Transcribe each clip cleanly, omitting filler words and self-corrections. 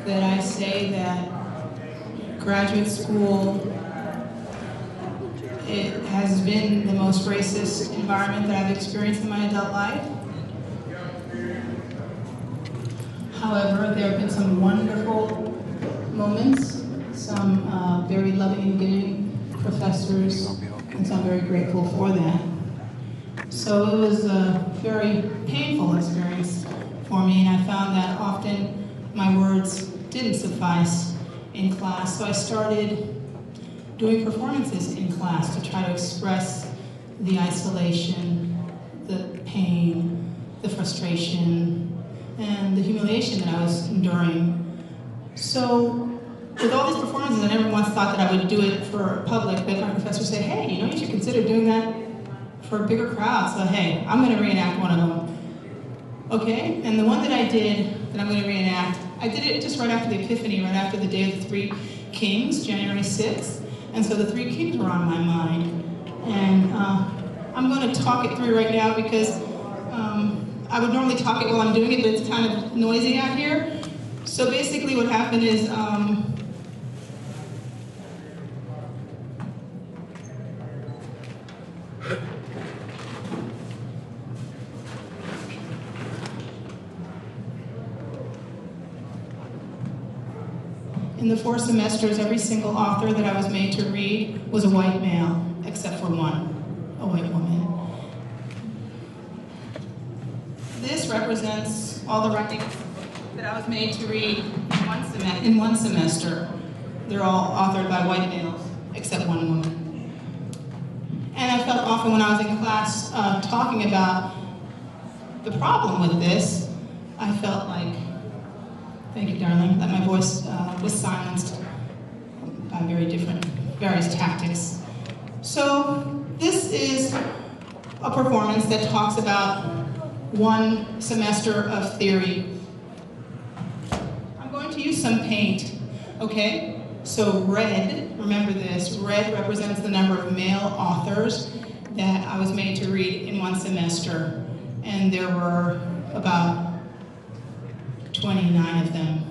that I say that graduate school, it has been the most racist environment that I've experienced in my adult life. However, there have been some wonderful moments, some very loving and giving professors, and so I'm very grateful for that. So it was a very painful experience for me, and I found that often my words didn't suffice in class, so I started doing performances in class to try to express the isolation, the pain, the frustration, and the humiliation that I was enduring. So with all these performances, I never once thought that I would do it for public, but my professor said, hey, you know, you should consider doing that for a bigger crowd. So hey, I'm gonna reenact one of them. Okay, and the one that I did, that I'm gonna reenact, I did it just right after the Epiphany, right after the Day of the Three Kings, January 6th. And so the Three Kings were on my mind. And I'm gonna talk it through right now because I would normally talk it while I'm doing it, but it's kind of noisy out here. So basically what happened is, in the 4 semesters, every single author that I was made to read was a white male, except for one, a white woman. This represents all the writings that I was made to read in one semester. They're all authored by white males, except one woman. And I felt often when I was in class talking about the problem with this, I felt like, thank you, darling, that my voice was silenced by various tactics. So this is a performance that talks about one semester of theory. I'm going to use some paint, okay? So red, remember this, red represents the number of male authors that I was made to read in one semester. And there were about 29 of them.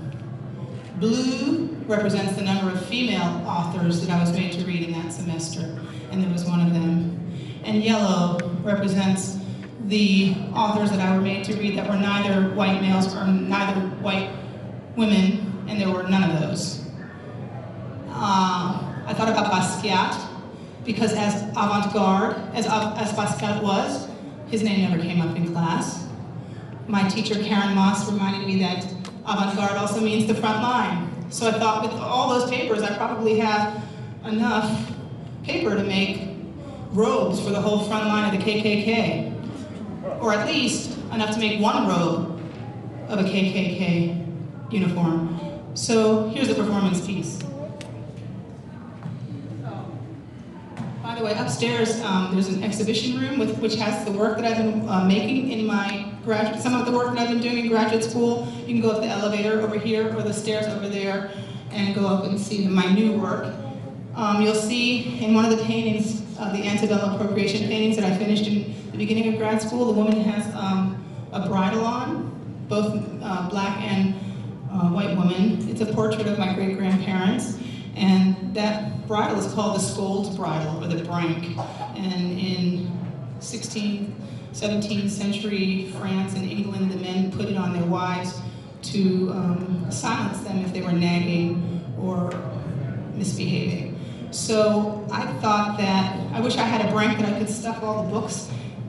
Blue represents the number of female authors that I was made to read in that semester, and there was one of them. And yellow represents the authors that I were made to read that were neither white males or neither white women, and there were none of those. I thought about Basquiat, because as avant-garde, as Basquiat was, his name never came up in class. My teacher, Karen Moss, reminded me that avant-garde also means the front line. So I thought with all those papers, I probably have enough paper to make robes for the whole front line of the KKK. Or at least enough to make one robe of a KKK uniform. So here's the performance piece. By the way, upstairs there's an exhibition room which has the work that I've been making in my some of the work that I've been doing in graduate school. You can go up the elevator over here or the stairs over there and go up and see my new work. You'll see in one of the paintings, the antebellum appropriation paintings that I finished in the beginning of grad school, the woman has a bridle on, both black and white woman. It's a portrait of my great-grandparents. And that bridle is called the Scold's bridle, or the brank. And in 16th, 17th century France and England, the men put it on their wives to silence them if they were nagging or misbehaving. So I thought that, I wish I had a brank that I could stuff all the books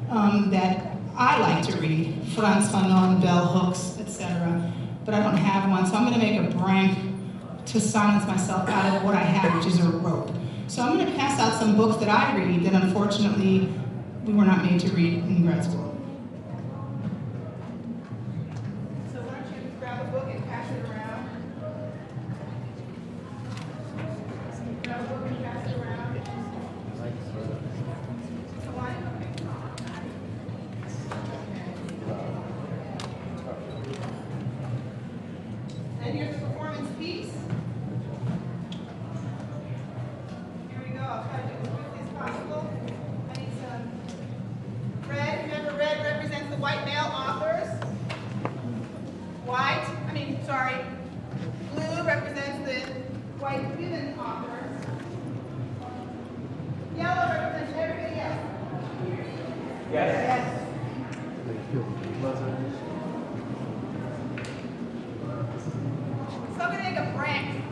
that I like to read, Franz Fanon, Bell Hooks, etc. But I don't have one, so I'm going to make a brank to silence myself out of what I have, which is a rope. So I'm going to pass out some books that I read that unfortunately we were not made to read in grad school. So why don't you grab a book and pass it around? Grab a book and pass it around. Come on. And here's the performance piece. Here we go. I'll try to do it as quickly as possible. I need some red. Remember red? white women authors. Yellow represents everybody else. Yes. So I'm going to make a prank,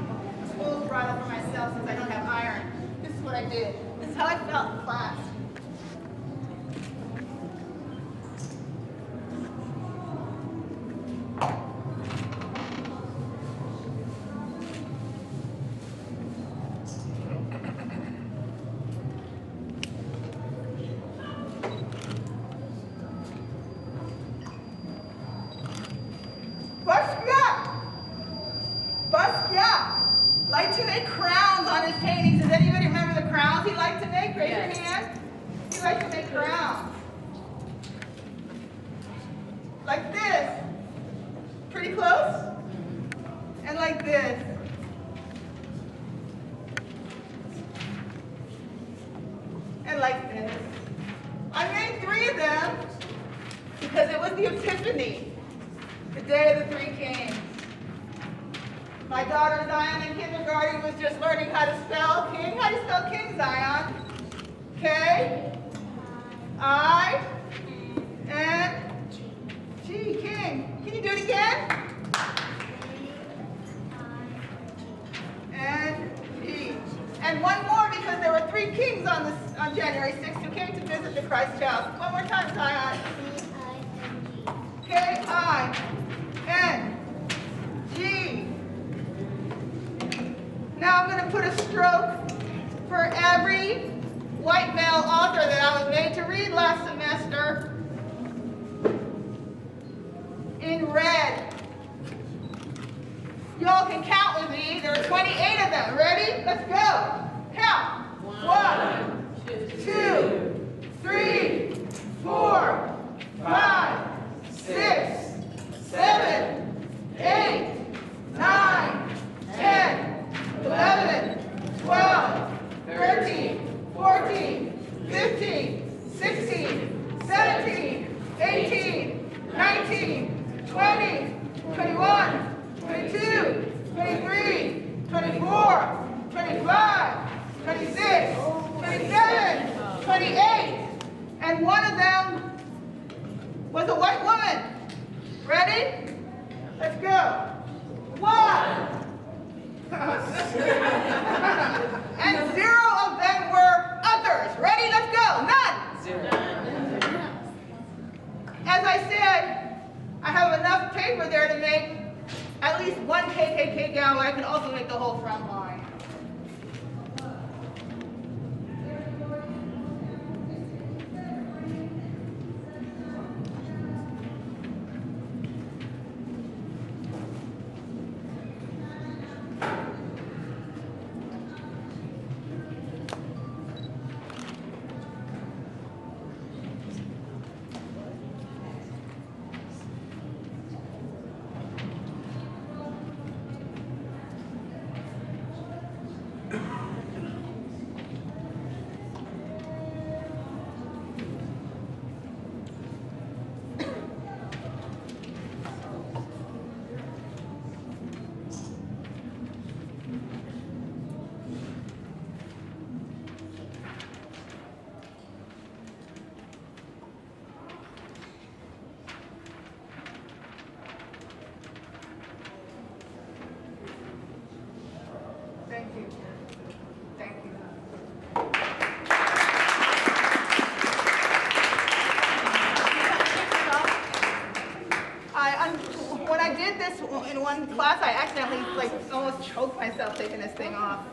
a smooth bridle for myself since I don't have iron. This is what I did. This is how I felt in class. Like to make crowns on his paintings. Does anybody remember the crowns he liked to make? Raise your hand. He liked to make crowns. Like this. Pretty close. And like this. And like this. I made 3 of them because it was the Epiphany, the day of the 3 kings. My daughter Zion in kindergarten was just learning how to spell king. How do you spell king, Zion? K, I, N, G, king. Can you do it again? N, G. And one more because there were 3 kings on January 6th who came to visit the Christ child. One more time, Zion. K, I, N, G. Now I'm going to put a stroke for every white male author that I was made to read last semester in red. Y'all can count with me. There are 28 of them. Ready? Let's go. Count. 1, 2, 3, 4, 5, 6, 7, 8, 9, 10. 11, 12, 13, 14, 15, 16, 17, 18, 19, 20, 21, 22, 23, 24, 25, 26, 27, 28, and one of them was a white woman. Ready? Let's go. 1. And 0 of them were others. Ready? Let's go. None. 0. As I said, I have enough paper there to make at least 1 KKK gown, but I can also make the whole front line. Thank you. Thank you. When I did this in one class, I accidentally almost choked myself taking this thing off.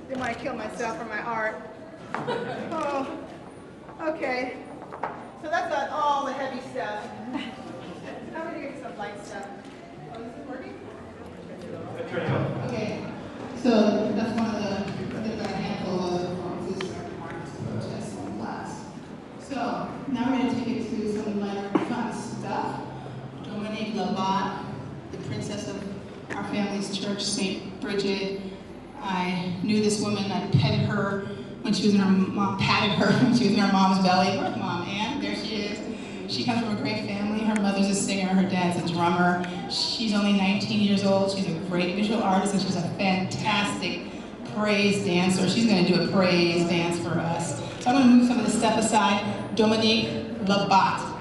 Didn't want to kill myself for my art. Oh, okay. So that's not all the heavy stuff. Now we're going to get some light stuff. Oh, this is working? Okay, so that's one of the handful of performances for just one class. So now we're going to take it to some lighter fun stuff. Dominique Labat, the princess of our family's church, St. Bridget. I knew this woman. I petted her when she was in her mom, patted her when she was in her mom's belly. Where's Mom? Ann? There she is. She comes from a great family. Her mother's a singer, her dad's a drummer. She's only 19 years old. She's a great visual artist, and she's a fantastic praise dancer. She's going to do a praise dance for us. So I'm going to move some of this stuff aside. Dominique Labat.